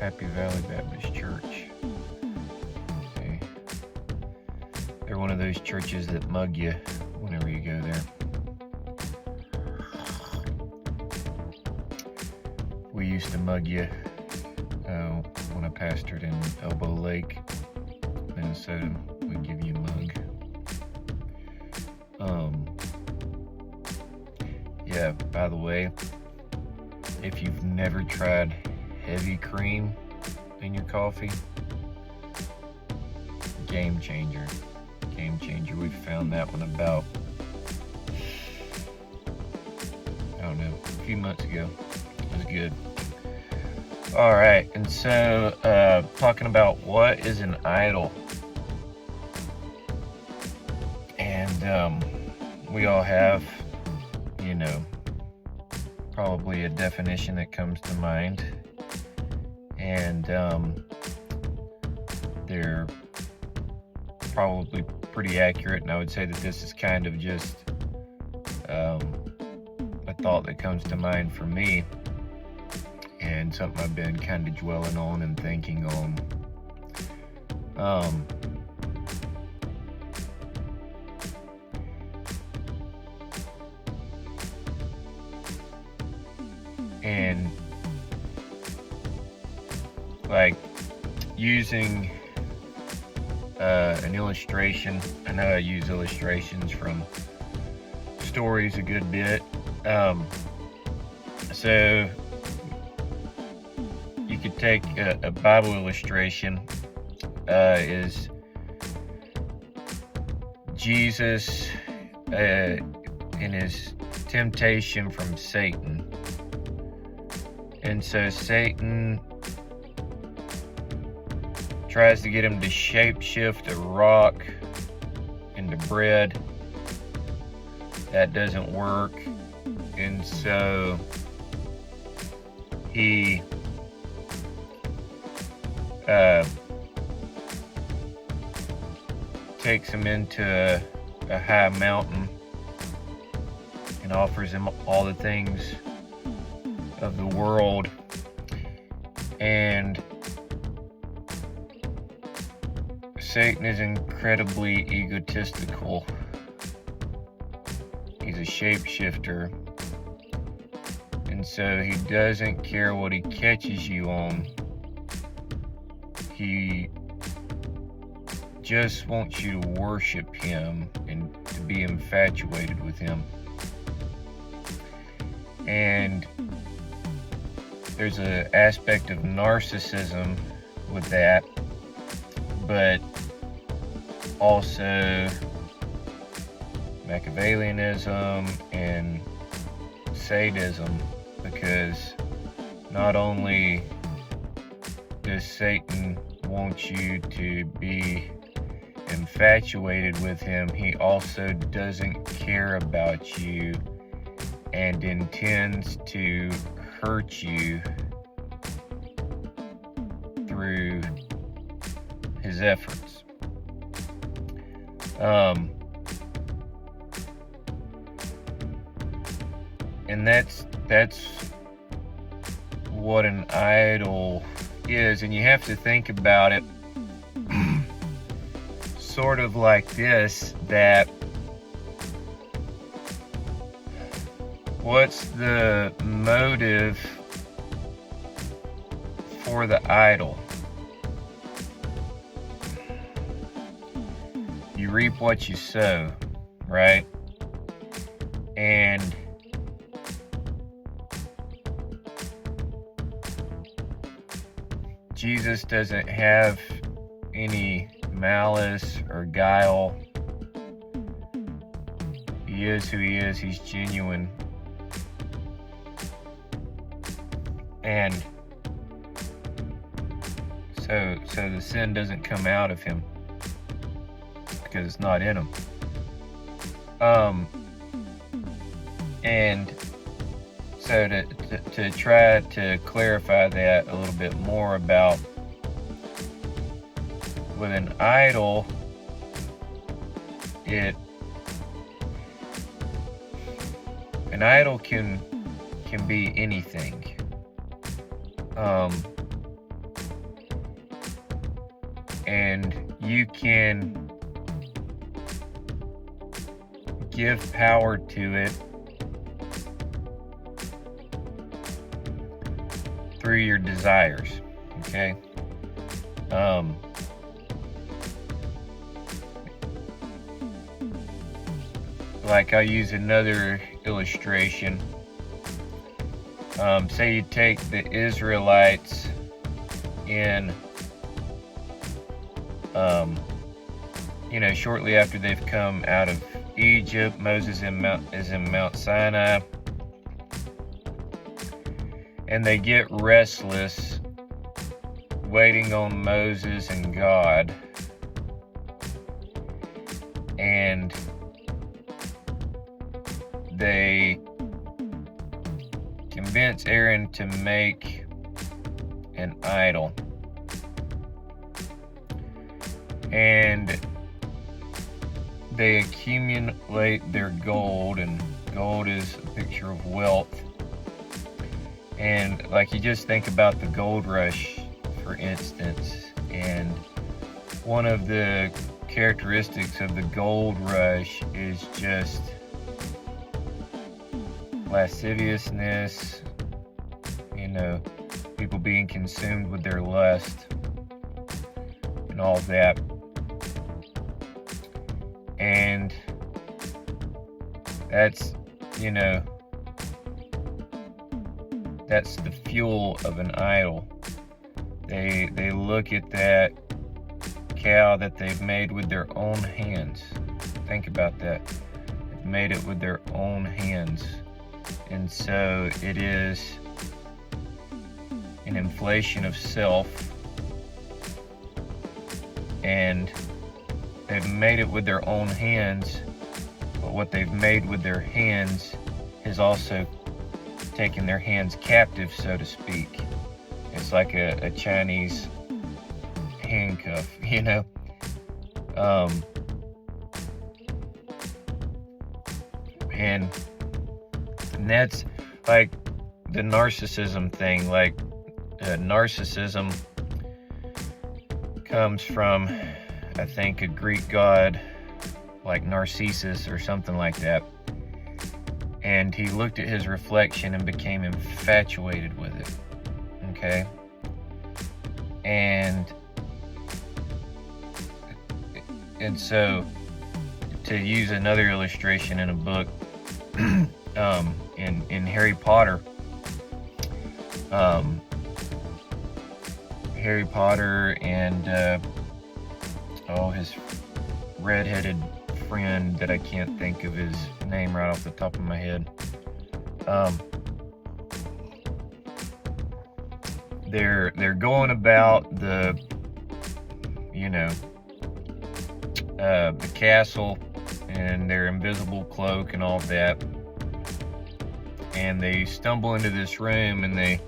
Happy Valley Baptist Church. Okay. They're one of those churches that mug you whenever you go there. We used to mug you when I pastored in Elbow Lake, Minnesota. We'd give you a mug. Yeah, by the way, if you've never tried heavy cream in your coffee, game changer. We found that one about, a few months ago. It was good. All right, and so talking about what is an idol, and we all have, probably a definition that comes to mind, and they're probably pretty accurate, and I would say that this is kind of just a thought that comes to mind for me, and something I've been kind of dwelling on and thinking on. And like using an illustration. I know I use illustrations from stories a good bit. So you could take a Bible illustration, is Jesus in his temptation from Satan. And so Satan tries to get him to shapeshift a rock into bread. That doesn't work. And so he takes him into a high mountain and offers him all the things of the world, and Satan is incredibly egotistical. He's a shapeshifter, and so he doesn't care what he catches you on. He just wants you to worship him and to be infatuated with him. And there's an aspect of narcissism with that, but also Machiavellianism and sadism, because not only does Satan want you to be infatuated with him, he also doesn't care about you and intends to hurt you through his efforts. And that's what an idol is, and you have to think about it sort of like this, that what's the motive for the idol? You reap what you sow, right? And Jesus doesn't have any malice or guile. He is who he is. He's genuine. And so the sin doesn't come out of him because it's not in him. And so to try to clarify that a little bit more about, with an idol, an idol can be anything. and you can give power to it through your desires. Okay. Like I'll use another illustration. Say you take the Israelites in, shortly after they've come out of Egypt. Moses is in Mount Sinai, and they get restless waiting on Moses and God, and they convince Aaron to make an idol, and they accumulate their gold, and gold is a picture of wealth. And like, you just think about the gold rush, for instance, and one of the characteristics of the gold rush is just lasciviousness, people being consumed with their lust and all that. And that's, that's the fuel of an idol. They look at that cow that they've made with their own hands. Think about that. They've made it with their own hands. And so it is an inflation of self, and they've made it with their own hands, but what they've made with their hands has also taken their hands captive, so to speak. It's like a Chinese handcuff, and that's like the narcissism thing. Like, narcissism comes from, I think, a Greek god like Narcissus or something like that. And he looked at his reflection and became infatuated with it. Okay? And so, to use another illustration in a book, in Harry Potter, and his red-headed friend that I can't think of his name right off the top of my head. They're going about the castle and their invisible cloak and all that, and they stumble into this room and they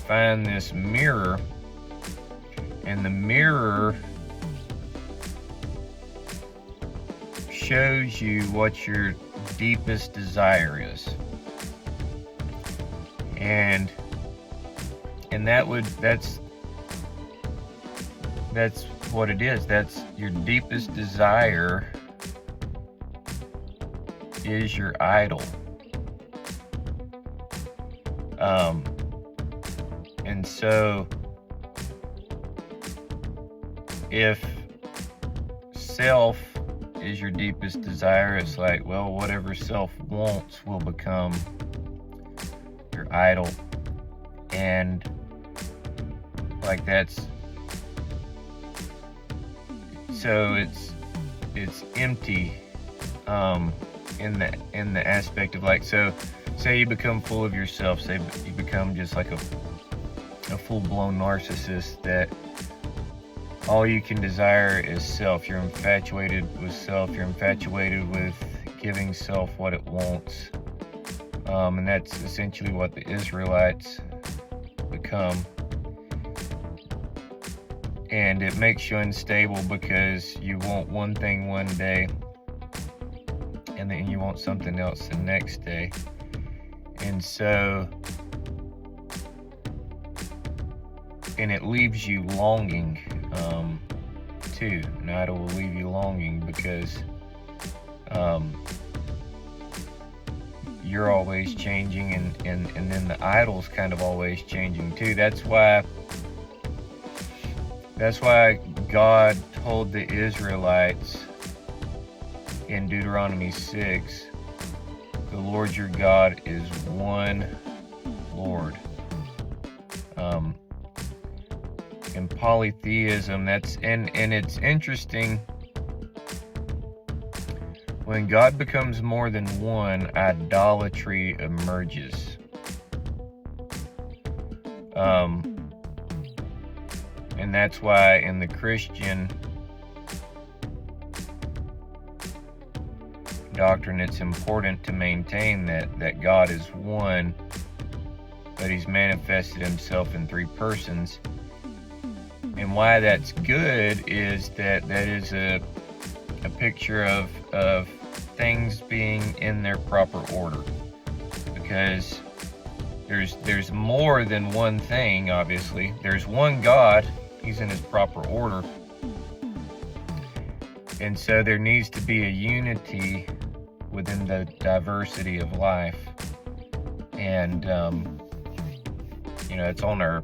find this mirror, and the mirror shows you what your deepest desire is, and that's what it is. That's your deepest desire is your idol. And so if self is your deepest desire, it's like, well, whatever self wants will become your idol. And like, that's, so it's empty in the aspect of, like, so say you become full of yourself, say you become just like a full-blown narcissist, that all you can desire is self. You're infatuated with self. You're infatuated with giving self what it wants. And that's essentially what the Israelites become. And it makes you unstable because you want one thing one day and then you want something else the next day. And so, and it leaves you longing. too. An idol will leave you longing because you're always changing, and then the idol's kind of always changing too. That's why God told the Israelites in Deuteronomy 6, the Lord your God is one Lord. And polytheism, and it's interesting, when God becomes more than one, idolatry emerges. And that's why in the Christian doctrine, it's important to maintain that God is one, but he's manifested himself in three persons. And why that's good is that is a picture of things being in their proper order, because there's more than one thing. Obviously there's one God, he's in his proper order, and so there needs to be a unity within the diversity of life. And it's on our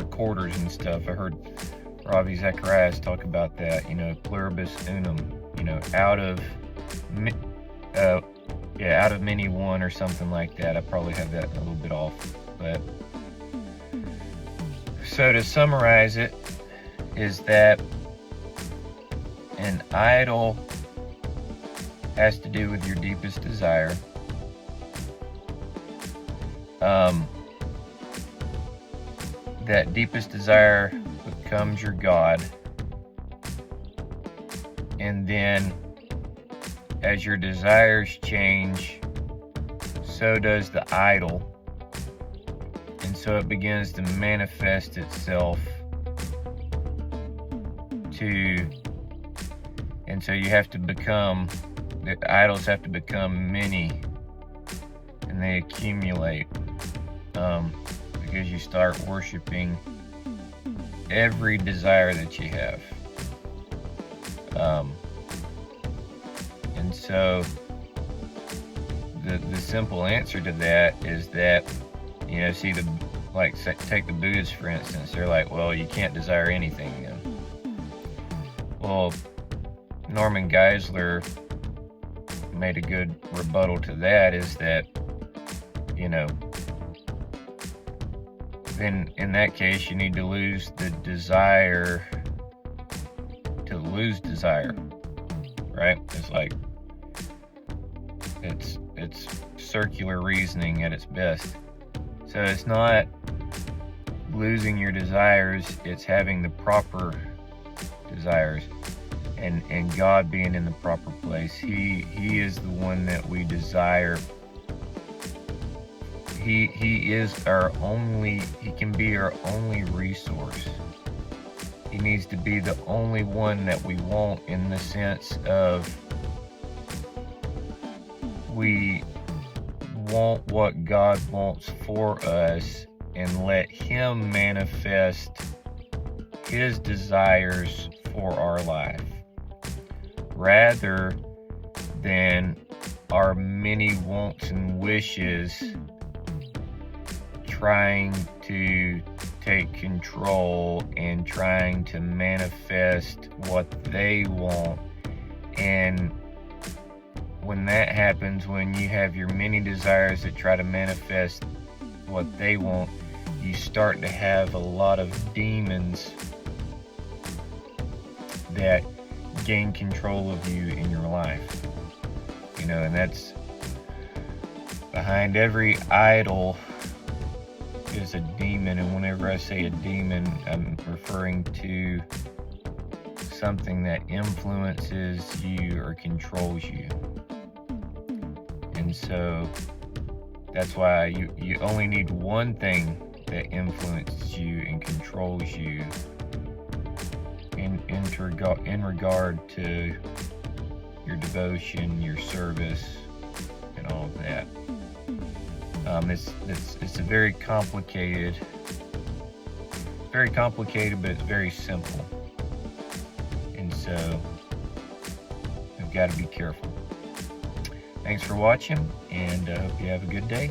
quarters and stuff. I heard Ravi Zacharias talk about that, pluribus unum, out of many one, or something like that. I probably have that a little bit off, but so to summarize it, is that an idol has to do with your deepest desire. That deepest desire becomes your God, and then as your desires change, so does the idol, and so it begins to manifest itself and so you have to become, the idols have to become many, and they accumulate, because you start worshiping every desire that you have. And so the simple answer to that is that, take the Buddhists for instance. They're like, well, you can't desire anything then. Well, Norman Geisler made a good rebuttal to that, is that, then in that case you need to lose the desire to lose desire, right? It's like, it's circular reasoning at its best. So it's not losing your desires, it's having the proper desires, and God being in the proper place. He is the one that we desire. He is our only, he can be our only resource. He needs to be the only one that we want, in the sense of, we want what God wants for us, and let him manifest his desires for our life, rather than our many wants and wishes trying to take control and trying to manifest what they want. And when that happens, when you have your many desires that try to manifest what they want, you start to have a lot of demons that gain control of you in your life. And that's behind every idol is a demon. And whenever I say a demon, I'm referring to something that influences you or controls you. And so that's why you only need one thing that influences you and controls you in regard to your devotion, your service, and all of that. It's a very complicated, but it's very simple. So we've got to be careful. Thanks for watching, and I hope you have a good day.